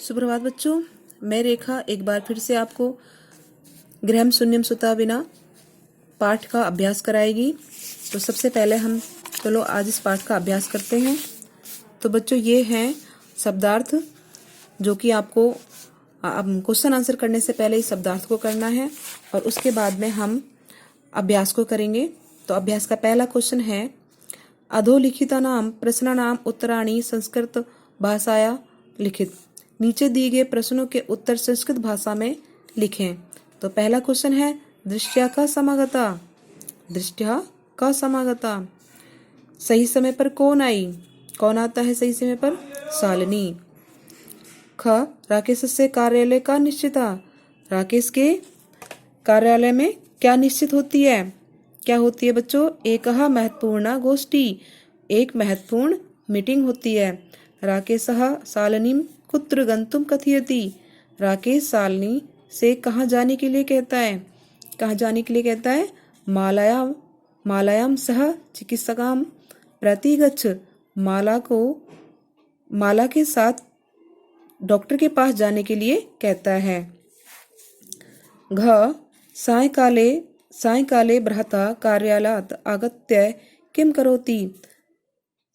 सुप्रभात बच्चों, मैं रेखा एक बार फिर से आपको गृहम शून्यम सुता बिना पाठ का अभ्यास कराएगी। तो सबसे पहले हम चलो आज इस पाठ का अभ्यास करते हैं। तो बच्चों ये हैं शब्दार्थ जो कि आपको क्वेश्चन आंसर करने से पहले इस शब्दार्थ को करना है और उसके बाद में हम अभ्यास को करेंगे। तो अभ्यास का पहला क्वेश्चन है अधोलिखितानां प्रश्नानां उत्तराणि संस्कृत भाषाया लिखित। नीचे दिए गए प्रश्नों के उत्तर संस्कृत भाषा में लिखें। तो पहला क्वेश्चन है दृष्टया का समागता। दृष्टया का समागता। सही समय पर कौन आई? कौन आता है सही समय पर? शालिनी। ख राकेश से कार्यालय का निश्चिता। राकेश के कार्यालय में क्या निश्चित होती है? क्या होती है बच्चों? एक महत्वपूर्ण गोष्ठी, एक महत्वपूर्ण मीटिंग होती है। राकेशः शालिनीं कुत्र गंतुम कथयति। राकेश शालिनी से कहाँ जाने के लिए कहता है? कहाँ जाने के लिए कहता है? मालायां सह चिकित्सकां प्रतिगच्छ। माला के साथ डॉक्टर के पास जाने के लिए कहता है। घ सायंकाले भ्राता कार्यालयात् आगत्य किम करोति।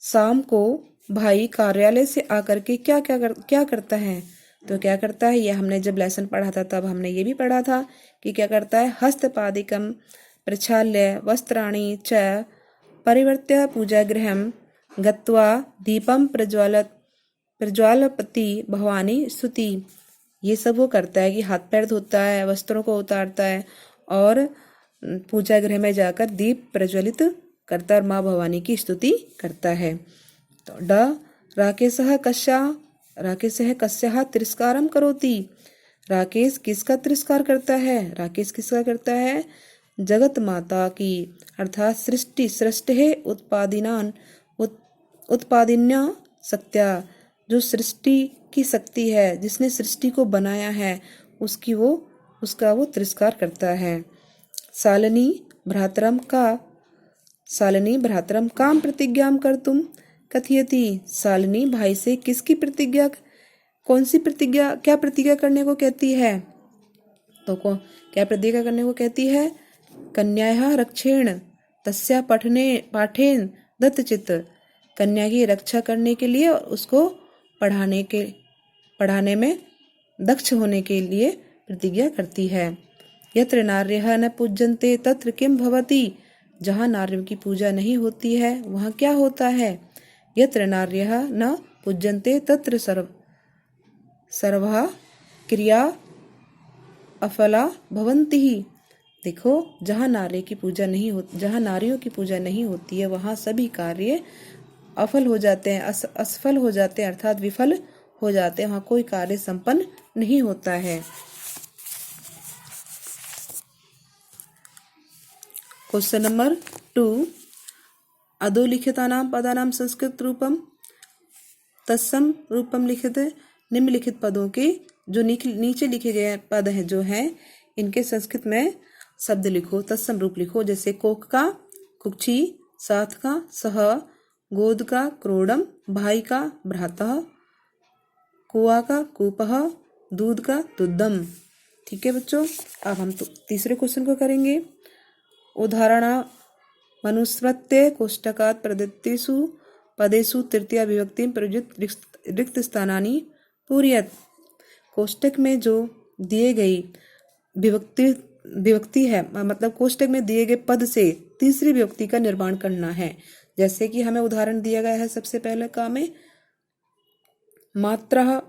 शाम को भाई कार्यालय से आकर के क्या करता है? तो क्या करता है, ये हमने जब लेसन पढ़ा था तब हमने ये भी पढ़ा था कि क्या करता है। हस्तपादिकं प्रक्षाल्य वस्त्राणि च परिवर्त्य पूजागृहं गत्वा दीपं प्रज्वालपति भवानी स्तुति। ये सब वो करता है कि हाथ पैर धोता है, वस्त्रों को उतारता है और पूजा गृह में जाकर दीप प्रज्वलित करता और माँ भवानी की स्तुति करता है। तो ड राकेशः कस्याः तिरस्कारं करोति। राकेश किसका तिरस्कार करता है? राकेश किसका करता है? जगत माता की, अर्थात सृष्टि उत्पादिन्या शक्त्या। जो सृष्टि की शक्ति है, जिसने सृष्टि को बनाया है, उसका वो तिरस्कार करता है। शालिनी भ्रातरम काम प्रतिज्ञां कर्तुम कथयति। शालिनी भाई से किसकी प्रतिज्ञा, कौन सी प्रतिज्ञा, क्या प्रतिज्ञा करने को कहती है? तो क्या प्रतिज्ञा करने को कहती है? कन्यायाः रक्षेण तस्या पाठेन दत्तचित्त। कन्या की रक्षा करने के लिए और उसको पढ़ाने में दक्ष होने के लिए प्रतिज्ञा करती है। यत्र नार्यः न पूज्यन्ते तत्र किम भवति। जहाँ नारियों की पूजा नहीं होती है वहाँ क्या होता है? यत्र नार्यः न पूज्यन्ते तत्र सर्वा क्रिया अफला भवन्ति। देखो, जहाँ नारियों की पूजा नहीं होती है वहाँ सभी कार्य असफल हो जाते हैं, अर्थात विफल हो जाते हैं। वहाँ कोई कार्य संपन्न नहीं होता है। क्वेश्चन नंबर 2 अधोलिखितानां पदानां संस्कृत रूपम तत्सम रूपम लिखित। निम्नलिखित पदों के जो नीचे लिखे गए पद हैं जो हैं, इनके संस्कृत में शब्द लिखो, तत्सम रूप लिखो। जैसे कोक का कुक्षी, साथ का सह, गोद का क्रोडम, भाई का भ्रातः, कुआ का कूपः, दूध का दुद्धम। ठीक है बच्चों, अब हम तीसरे क्वेश्चन को करेंगे। उदाहरण मनुस्मृत्य कोष्टकात् प्रदत्तेषु पदेषु तृतीया विभक्ति प्रयुक्त रिक्त स्थानानि पूरयत। कोष्टक में जो दिए गई विभक्ति है, मतलब कोष्टक में दिए गए पद से तीसरी विभक्ति का निर्माण करना है। जैसे कि हमें उदाहरण दिया गया है सबसे पहले का में मात्रा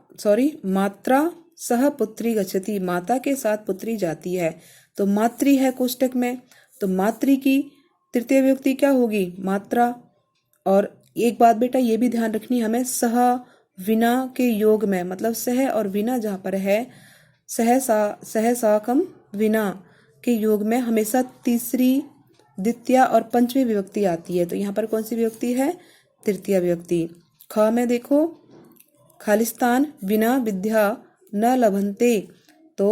सह पुत्री गच्छति। माता के साथ पुत्री जाती है। तो मातृ है कोष्टक में, तो मातृ की तृतीय विभक्ति क्या होगी? मात्रा। और एक बात बेटा ये भी ध्यान रखनी हमें, सह विना के योग में, मतलब सह और विना जहाँ पर है, सह साकम विना के योग में हमेशा तीसरी, द्वितीय और पंचमी विभक्ति आती है। तो यहाँ पर कौन सी विभक्ति है? तृतीय विभक्ति। ख में देखो, खालिस्तान बिना विद्या न लभन्ते। तो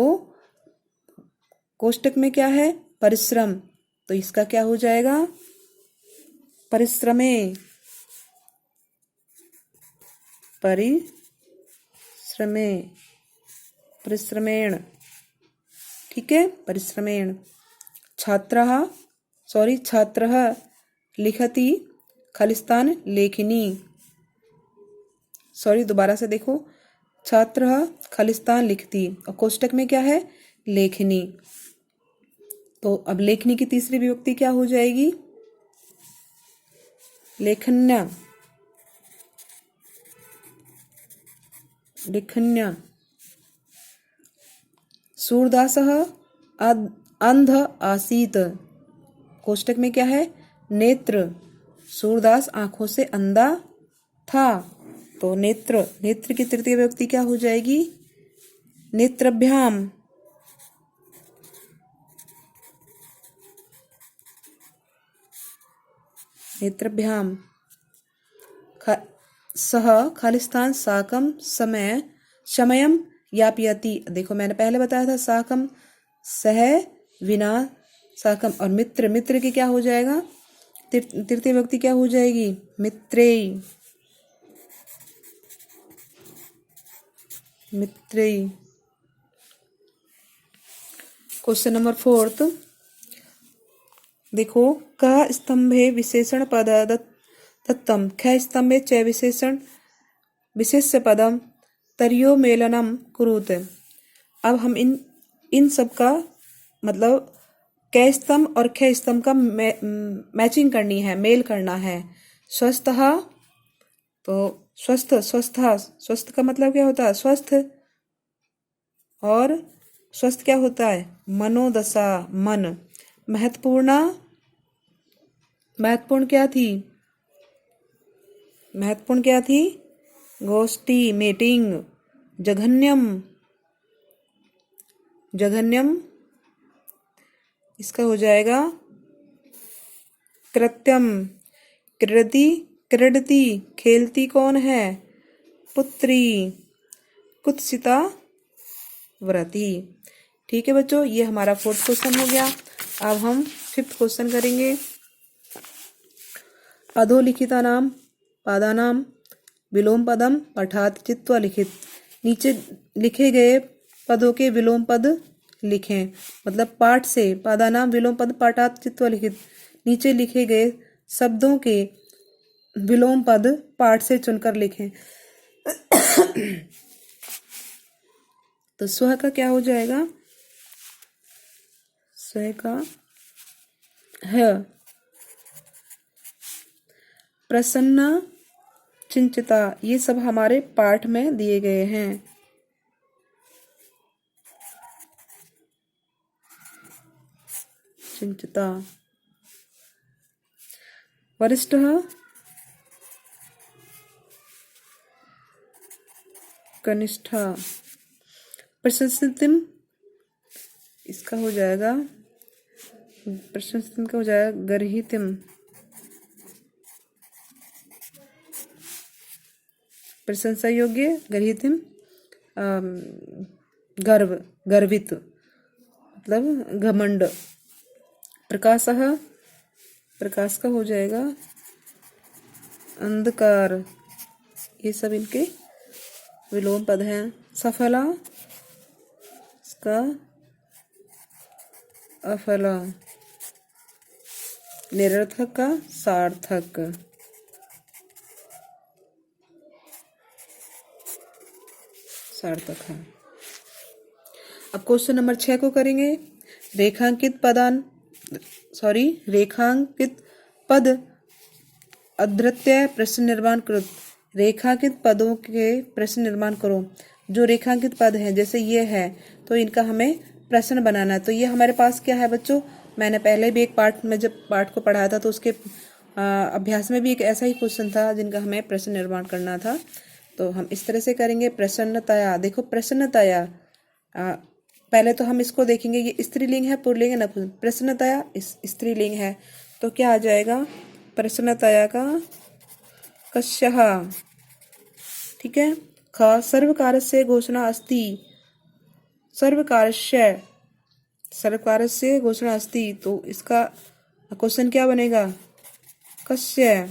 कोष्टक में क्या है? परिश्रम। तो इसका क्या हो जाएगा? परिश्रमे। परिश्रमेण, ठीक है, परिश्रमेण। छात्रः लिखति खालिस्तान लेखनी, दोबारा से देखो, छात्रः खालिस्तान लिखती और कोष्टक में क्या है, लेखनी। तो अब लेखनी की तीसरी विभक्ति क्या हो जाएगी, लेखन्या, लेखन्या। सूरदासः अंध आसीत, कोष्टक में क्या है, नेत्र। सूरदास आंखों से अंधा था, तो नेत्र, नेत्र की तृतीय विभक्ति क्या हो जाएगी, नेत्रभ्याम, नेत्रभ्याम। सह खालिस्तान साकम समयम यापयति, देखो मैंने पहले बताया था साकम सह विना साकम, और मित्र, मित्र की क्या हो जाएगा, तृतीय विभक्ति क्या हो जाएगी, मित्रेय, मित्रेय। क्वेश्चन नंबर 4, देखो, क स्तंभे विशेषण पद दत्तम, ख स्तंभे च विशेषण विशेष्य पदम तर्यो मेलनम कुरुते। अब हम इन सब का मतलब क स्तंभ और ख स्तंभ का मैचिंग करनी है, मेल करना है। स्वस्थः, तो स्वस्थ, स्वस्था, स्वस्थ का मतलब क्या होता है, स्वस्थ, और स्वस्थ क्या होता है, मनोदशा, मन। महत्वपूर्ण, महत्वपूर्ण क्या थी, महत्वपूर्ण क्या थी, गोष्ठी, मीटिंग। जघन्यम, जघन्यम इसका हो जाएगा कृत्यम। क्रीडति, क्रीडति खेलती कौन है, पुत्री। कुत्सिता व्रती। ठीक है बच्चों, ये हमारा 4th क्वेश्चन हो गया। अब हम 5th क्वेश्चन करेंगे। अधोलिखितानां पादानां विलोम पदम पठात चित्वा लिखित, नीचे लिखे गए पदों के विलोम पद लिखें। मतलब पाठ से, पादानाम विलोम पद पाठात चित्वा लिखित, नीचे लिखे गए शब्दों के विलोम पद पाठ से चुनकर लिखें। तो स्व का क्या हो जाएगा, स्व का है प्रसन्ना चिंचिता, ये सब हमारे पाठ में दिए गए हैं। चिंचिता। वरिष्ठ कनिष्ठा। प्रशंसितम, इसका हो जाएगा, प्रशंसितम का हो जाएगा गर्हितम। प्रशंसा योग्य, गर्हितम गर्व, गर्वित, मतलब घमंड। प्रकाशः, प्रकाश का हो जाएगा अंधकार। ये सब इनके विलोम पद हैं। सफला, इसका अफला। निरर्थक का सार्थक। सार्थक है। अब क्वेश्चन नंबर 6 को करेंगे। रेखांकित पद अद्वितीय प्रश्न निर्माण करो। रेखांकित पदों के प्रश्न निर्माण करो। जो रेखांकित पद हैं जैसे ये है, तो इनका हमें प्रश्न बनाना है। तो ये हमारे पास क्या है बच्चों, मैंने पहले भी एक पाठ में जब पाठ को पढ़ाया था तो उसके अभ्यास में भी एक ऐसा ही क्वेश्चन था जिनका हमें प्रश्न निर्माण करना था। तो हम इस तरह से करेंगे। प्रसन्नतया, देखो प्रसन्नतया, पहले तो हम इसको देखेंगे, ये स्त्रीलिंग है पुल्लिंग है नपुंसक। प्रसन्नतया स्त्रीलिंग है, तो क्या आ जाएगा, प्रसन्नतया का कस्यः। ठीक है। ख सर्वकारस्य घोषणा अस्ति। सर्वकारस्य, सर्वकारस्य घोषणा अस्ति, तो इसका क्वेश्चन क्या बनेगा, कस्य।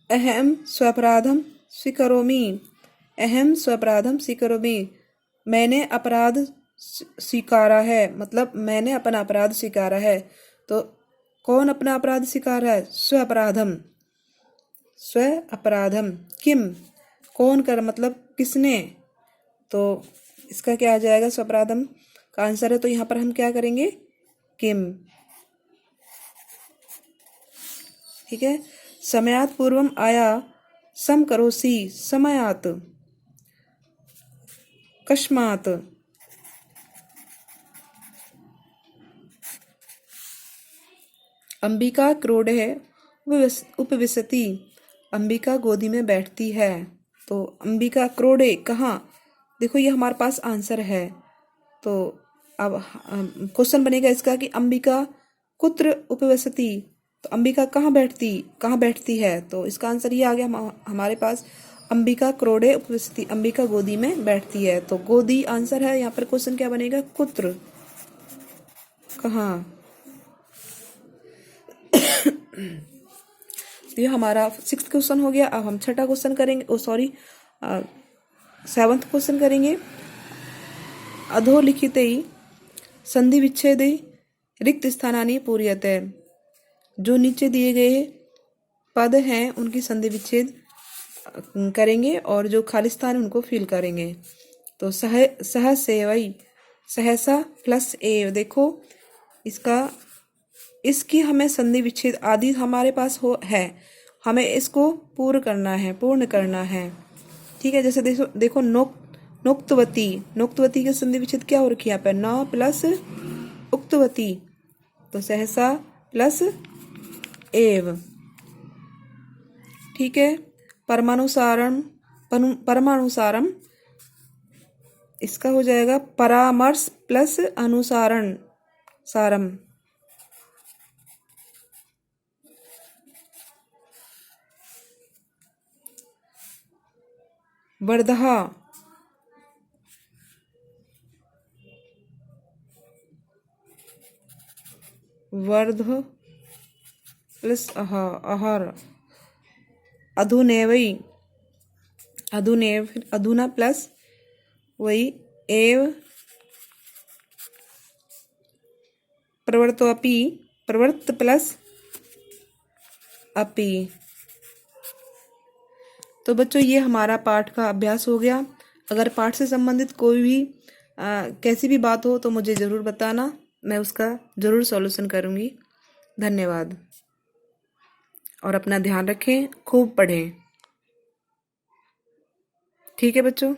अहम स्वापराधम स्वीकरोमि। अहम स्वपराधम स्वीकरोमि, मैंने अपराध स्वीकारा है, मतलब मैंने अपना अपराध स्वीकारा है। तो कौन अपना अपराध स्वीकार है? स्व अपराधम, स्व अपराधम। किम, कौन कर मतलब किसने, तो इसका क्या आ जाएगा? स्वपराधम का आंसर है, तो यहाँ पर हम क्या करेंगे? किम। ठीक है। समयात पूर्वम आया सम करोसि, समयात, कस्मात, अंबिका क्रोडे उपविशति, अंबिका गोदी में बैठती है। तो अंबिका क्रोडे कहाँ? देखो ये हमारे पास आंसर है। तो अब क्वेश्चन बनेगा इसका कि अंबिका कुत्र उपविशति, तो अंबिका कहाँ बैठती है? तो इसका आंसर ये आ गया हमारे पास, अंबिका क्रोडे उपविशति, अंबिका गोदी में बैठती है। तो गोदी आंसर है। यहाँ पर क्वेश्चन क्या बनेगा? कुत्र, कहाँ। तो ये हमारा 6th क्वेश्चन हो गया। अब हम छठा क्वेश्चन करेंगे, ओ सॉरी 7th क्वेश्चन करेंगे। अधोलिखिते संधि विच्छेदे रिक्त स्थानानि पूर्यते, जो नीचे दिए गए पद हैं उनकी संधि विच्छेद करेंगे और जो खाली स्थान है उनको फिल करेंगे। तो सह सेवई, सहसा प्लस एव, देखो इसकी हमें संधि विच्छेद आदि हमारे पास है, हमें इसको पूर्ण करना है। ठीक है। जैसे देखो नोक्तवती, नोक्तवती के संधि विच्छेद क्या हो रखी है यहाँ पे? न प्लस उक्तवती, तो सहसा प्लस एव। ठीक है। परमानुसारम, इसका हो जाएगा परामर्श प्लस अनुसारण सारम। वर्धा, वर्ध प्लस आहार। अधुनेवई, अधुना प्लस वही एव, प्रवर्तोपि, प्रवर्त प्लस अपि। तो बच्चों ये हमारा पाठ का अभ्यास हो गया। अगर पाठ से संबंधित कोई भी कैसी भी बात हो तो मुझे ज़रूर बताना, मैं उसका ज़रूर सॉल्यूशन करूँगी। धन्यवाद। और अपना ध्यान रखें, खूब पढ़ें। ठीक है बच्चों।